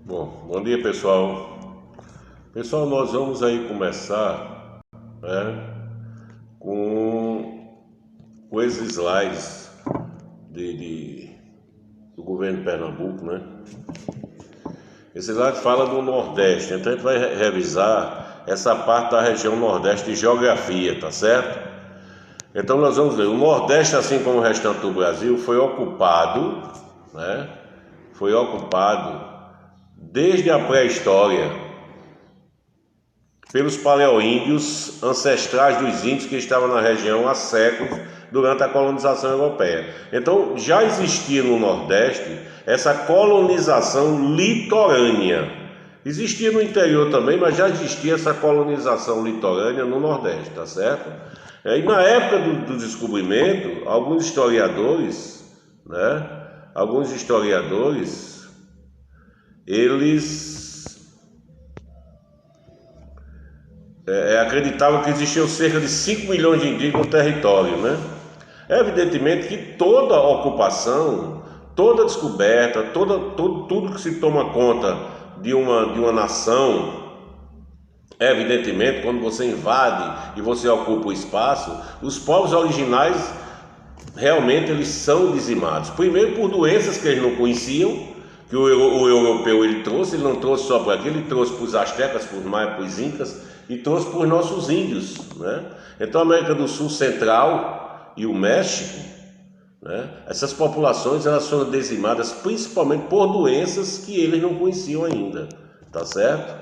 Bom dia, pessoal. Pessoal, nós vamos aí começar, né, com esses slides do governo de Pernambuco, né? Esse slide fala do Nordeste, então a gente vai revisar essa parte da região Nordeste de geografia, tá certo? Então nós vamos ver, o Nordeste, assim como o restante do Brasil, foi ocupado, né? Foi ocupado desde a pré-história pelos paleoíndios, ancestrais dos índios que estavam na região há séculos durante a colonização europeia. Então já existia no Nordeste essa colonização litorânea. Existia no interior também, mas já existia essa colonização litorânea no Nordeste, tá certo? E na época do descobrimento, alguns historiadores, eles acreditavam que existiam cerca de 5 milhões de indígenas no território, né? Evidentemente que toda ocupação, toda descoberta, tudo que se toma conta de uma nação, evidentemente, quando você invade e você ocupa o espaço, os povos originais realmente eles são dizimados. Primeiro por doenças que eles não conheciam, que o europeu ele não trouxe só para aquilo, ele trouxe para os astecas, para os maias, para os incas e trouxe para os nossos índios, né? Então a América do Sul Central e o México, né? Essas populações elas foram dizimadas principalmente por doenças que eles não conheciam ainda, tá certo?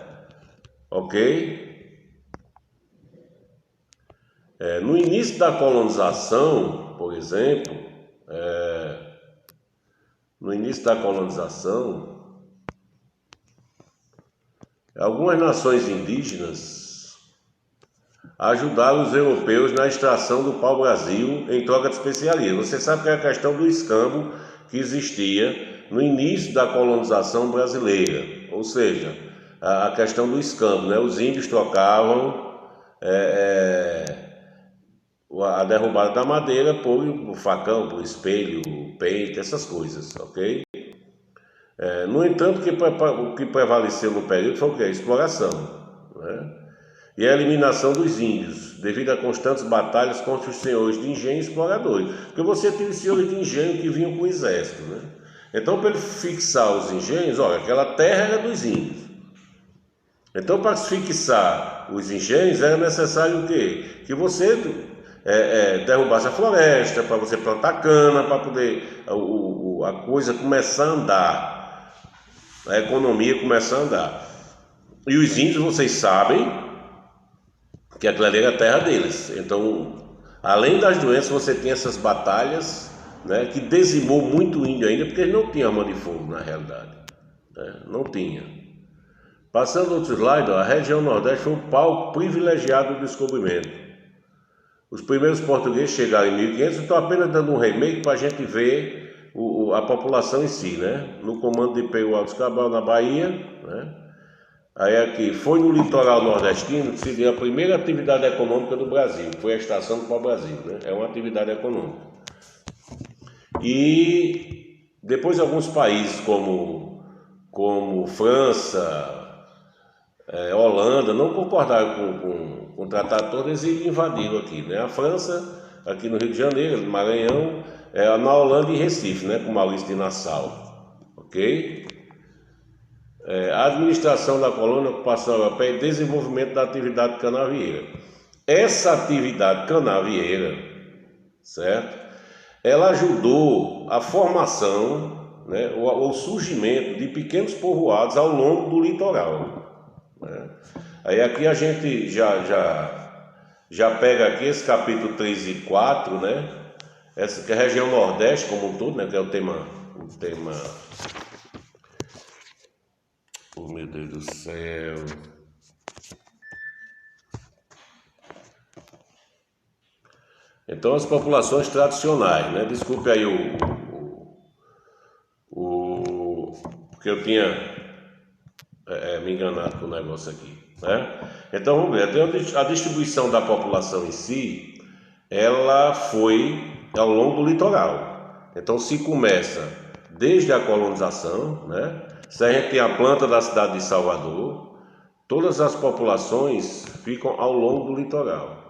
Ok? No início da colonização, por exemplo, algumas nações indígenas ajudaram os europeus na extração do pau-brasil em troca de especiarias. Você sabe que é a questão do escambo que existia no início da colonização brasileira, ou seja, a questão do escambo, né? Os índios trocavam a derrubada da madeira por o facão, por espelho, pente, essas coisas, ok? No entanto, o que prevaleceu no período foi o quê? A exploração, né? E a eliminação dos índios, devido a constantes batalhas contra os senhores de engenho e exploradores. Porque você tinha os senhores de engenho que vinham com o exército, né? Então, para ele fixar os engenhos, olha, aquela terra era dos índios. Então, para se fixar os engenhos, era necessário o quê? Que você derrubasse a floresta, para você plantar cana, para poder a coisa começar a andar, a economia começar a andar. E os índios, vocês sabem que aquela ali era a terra deles. Então, além das doenças, você tinha essas batalhas, né, que dizimou muito índio ainda, porque eles não tinham arma de fogo na realidade, né? Não tinha. Passando outro slide, a região Nordeste foi um palco privilegiado do descobrimento. Os primeiros portugueses chegaram em 1500, estou apenas dando um remake para a gente ver a população em si, né? No comando de Pedro Álvares Cabral, na Bahia, né? Aí aqui, foi no litoral nordestino que se deu a primeira atividade econômica do Brasil, foi a extração do pau-brasil, né? É uma atividade econômica. E depois alguns países como França, Holanda, não concordaram com o tratado todo, eles invadiram aqui, né? A França, aqui no Rio de Janeiro, no Maranhão, na Holanda e Recife, né? Com Maurício de Nassau, ok? A administração da colônia, ocupação europeia e desenvolvimento da atividade canavieira. Essa atividade canavieira, certo? Ela ajudou a formação, né, o surgimento de pequenos povoados ao longo do litoral, né? Aí aqui a gente já pega aqui esse capítulo 3 e 4, né? Essa que é a região Nordeste como um todo, né? Que é o tema. Oh, meu Deus do céu. Então, as populações tradicionais, né? Desculpe aí porque eu tinha me enganado com o negócio aqui, né? Então, vamos ver. A distribuição da população em si, ela foi ao longo do litoral. Então, se começa desde a colonização, né? Se a gente tem a planta da cidade de Salvador, todas as populações ficam ao longo do litoral.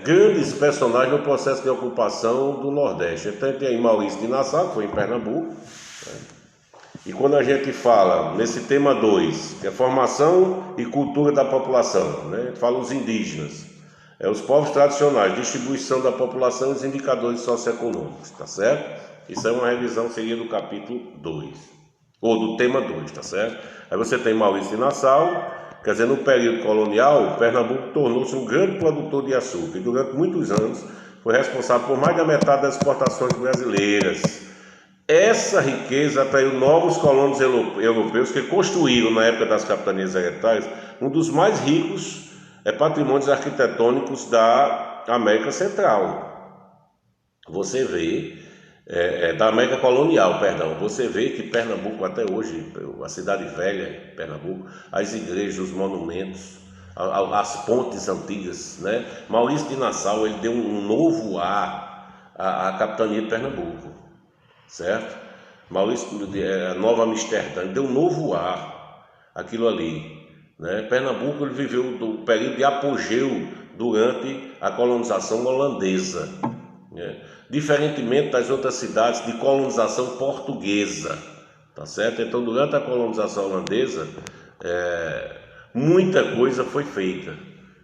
Grandes personagens no processo de ocupação do Nordeste. Então tem aí Maurício de Nassau, que foi em Pernambuco. E quando a gente fala nesse tema 2, que é formação e cultura da população, né? A gente fala os indígenas, os povos tradicionais, distribuição da população e os indicadores socioeconômicos, tá certo? Isso é uma revisão, seria do capítulo 2, ou do tema 2, tá certo? Aí você tem Maurício de Nassau, quer dizer, no período colonial, Pernambuco tornou-se um grande produtor de açúcar e durante muitos anos foi responsável por mais da metade das exportações brasileiras. Essa riqueza atraiu novos colonos europeus que construíram, na época das capitanias hereditárias, um dos mais ricos patrimônios arquitetônicos da América Central. Você vê, da América Colonial, perdão, você vê que Pernambuco até hoje, a cidade velha, Pernambuco, as igrejas, os monumentos, as pontes antigas, né? Maurício de Nassau, ele deu um novo ar à capitania de Pernambuco. Certo? Maurício, Nova Amsterdã, deu um novo ar aquilo ali, né? Pernambuco ele viveu do período de apogeu durante a colonização holandesa, né? Diferentemente das outras cidades de colonização portuguesa, tá certo? Então durante a colonização holandesa muita coisa foi feita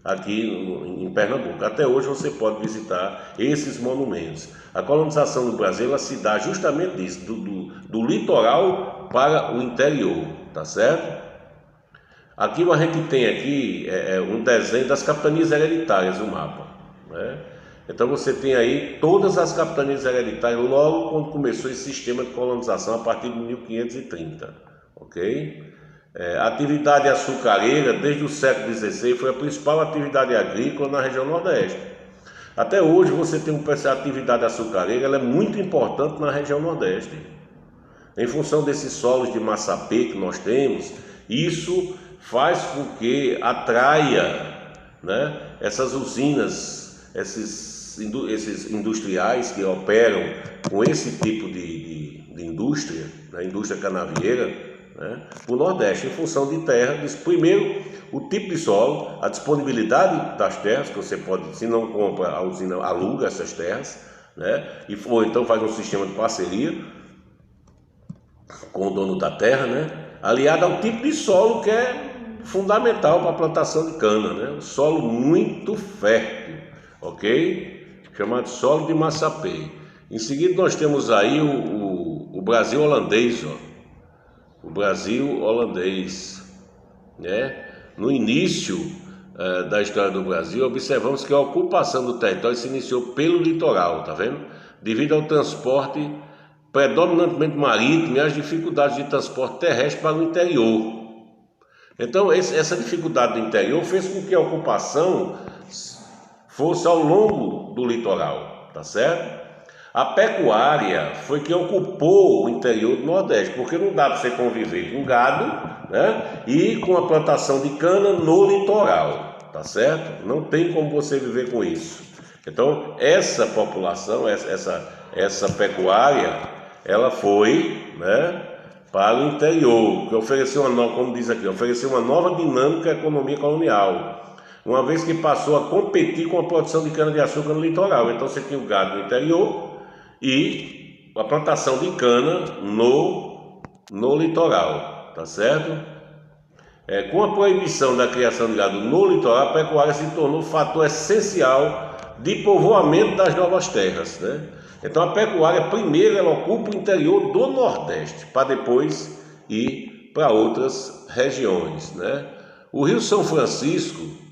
aqui em Pernambuco. Até hoje você pode visitar esses monumentos. A colonização do Brasil ela se dá justamente disso, do litoral para o interior, tá certo? Aqui a gente tem aqui um desenho das capitanias hereditárias, o mapa, né? Então você tem aí todas as capitanias hereditárias logo quando começou esse sistema de colonização a partir de 1530, ok? A atividade açucareira, desde o século XVI, foi a principal atividade agrícola na região Nordeste. Até hoje você tem a atividade açucareira, ela é muito importante na região Nordeste. Em função desses solos de massapê que nós temos, isso faz com que atraia, né, essas usinas, esses industriais que operam com esse tipo de indústria, né, indústria canavieira, né, para o Nordeste, em função de terra. Primeiro, o tipo de solo, a disponibilidade das terras, que você pode, se não compra, a usina aluga essas terras, né, ou então faz um sistema de parceria com o dono da terra, né, aliado ao tipo de solo que é fundamental para a plantação de cana, né, um solo muito fértil, ok? Chamado solo de massapê. Em seguida nós temos aí o Brasil holandês, ó. O Brasil holandês, né? No início da história do Brasil, observamos que a ocupação do território se iniciou pelo litoral, tá vendo? Devido ao transporte predominantemente marítimo e às dificuldades de transporte terrestre para o interior. Então, essa dificuldade do interior fez com que a ocupação fosse ao longo do litoral, tá certo? A pecuária foi quem ocupou o interior do Nordeste, porque não dá para você conviver com gado, né, e com a plantação de cana no litoral, tá certo? Não tem como você viver com isso. Então, essa população, essa pecuária, ela foi, né, para o interior, que ofereceu como diz aqui, ofereceu uma nova dinâmica à economia colonial, uma vez que passou a competir com a produção de cana-de-açúcar no litoral. Então você tinha o gado no interior e a plantação de cana no litoral, tá certo? Com a proibição da criação de gado no litoral, a pecuária se tornou fator essencial de povoamento das novas terras, né? Então a pecuária primeiro ela ocupa o interior do Nordeste, para depois ir para outras regiões, né? O Rio São Francisco,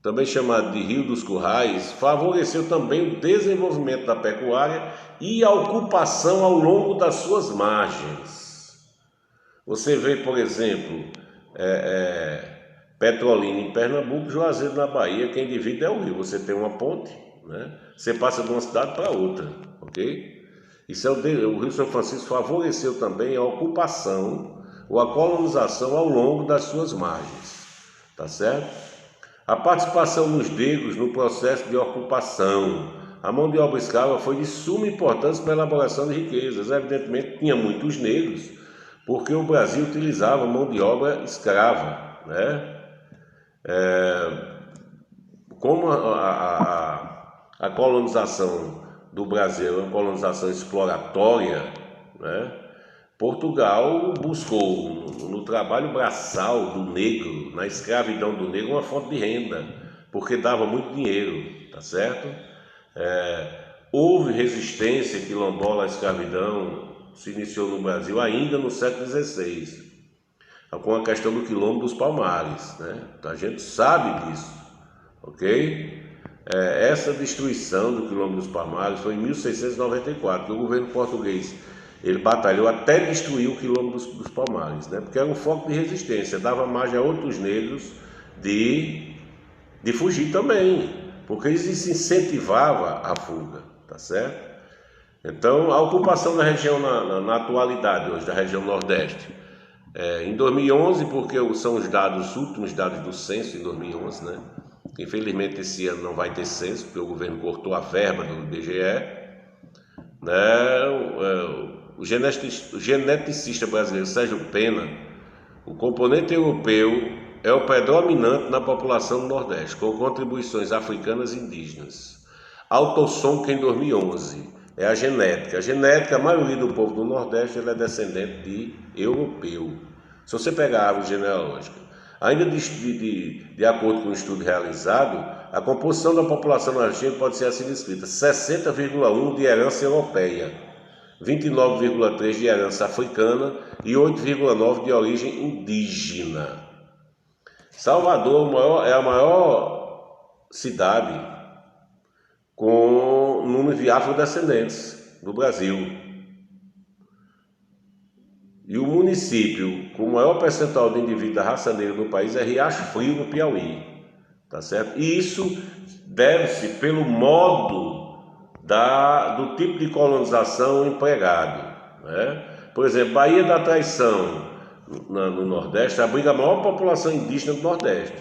também chamado de Rio dos Currais, favoreceu também o desenvolvimento da pecuária e a ocupação ao longo das suas margens. Você vê, por exemplo, Petrolina em Pernambuco, Juazeiro na Bahia, quem divide é o rio. Você tem uma ponte, né? Você passa de uma cidade para outra, ok? Isso o Rio São Francisco favoreceu também a ocupação ou a colonização ao longo das suas margens, tá certo? A participação dos negros no processo de ocupação. A mão de obra escrava foi de suma importância para a elaboração de riquezas. Evidentemente, tinha muitos negros, porque o Brasil utilizava mão de obra escrava, né? Como a colonização do Brasil é uma colonização exploratória, né? Portugal buscou no trabalho braçal do negro, na escravidão do negro, uma fonte de renda, porque dava muito dinheiro, tá certo? Houve resistência quilombola à escravidão, se iniciou no Brasil ainda no século XVI, com a questão do quilombo dos Palmares, né? Então, a gente sabe disso, ok? Essa destruição do quilombo dos Palmares foi em 1694, que o governo português ele batalhou até destruir o quilombo dos Palmares, né? Porque era um foco de resistência, dava margem a outros negros de fugir também, porque isso incentivava a fuga, tá certo? Então, a ocupação da região na atualidade hoje, da região Nordeste, em 2011, porque são os últimos dados do censo em 2011, né? Infelizmente esse ano não vai ter censo, porque o governo cortou a verba do IBGE, né? O geneticista brasileiro Sérgio Pena, o componente europeu é o predominante na população do Nordeste, com contribuições africanas e indígenas. Autossômica em 2011 é a genética. A genética, a maioria do povo do Nordeste é descendente de europeu. Se você pegar a árvore genealógica, ainda de acordo com um estudo realizado, a composição da população nordestina pode ser assim descrita: 60,1% de herança europeia, 29,3% de herança africana e 8,9% de origem indígena. Salvador é a maior cidade com número de afrodescendentes do Brasil. E o município com o maior percentual de indivíduos da raça negra do país é Riacho Frio, no Piauí. Tá certo? E isso deve-se pelo modo do tipo de colonização empregado, né? Por exemplo, Baía da Traição, no Nordeste, abriga a maior população indígena do Nordeste.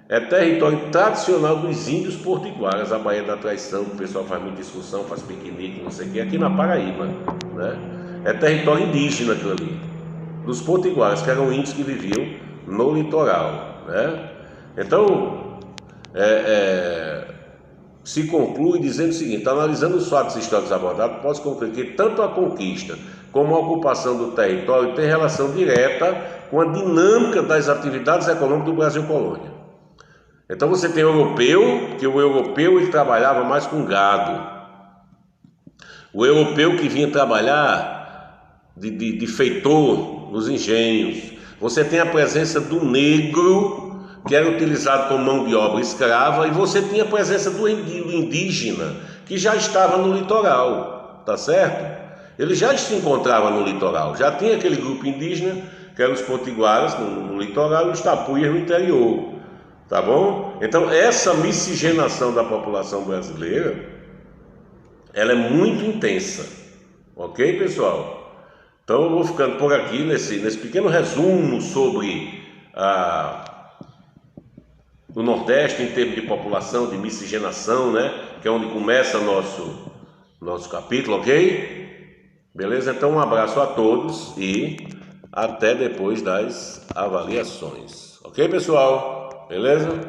É território tradicional dos índios potiguaras, a Baía da Traição. O pessoal faz muita discussão, faz piquenique, não sei o que, aqui na Paraíba, né? É território indígena aquilo ali, dos potiguaras, que eram índios que viviam no litoral, né? Então, se conclui dizendo o seguinte: analisando os fatos históricos abordados, pode concluir que tanto a conquista como a ocupação do território tem relação direta com a dinâmica das atividades econômicas do Brasil colônia. Então você tem o europeu, que o europeu ele trabalhava mais com gado. O europeu que vinha trabalhar de feitor nos engenhos. Você tem a presença do negro, que era utilizado como mão de obra escrava, e você tinha a presença do indígena, que já estava no litoral, tá certo? Ele já se encontrava no litoral, já tinha aquele grupo indígena, que eram os potiguaras no litoral e os tapuias no interior, tá bom? Então essa miscigenação da população brasileira, ela é muito intensa, ok, pessoal? Então eu vou ficando por aqui nesse pequeno resumo sobre o Nordeste em termos de população, de miscigenação, né? Que é onde começa nosso capítulo, ok? Beleza? Então um abraço a todos e até depois das avaliações. Ok, pessoal? Beleza?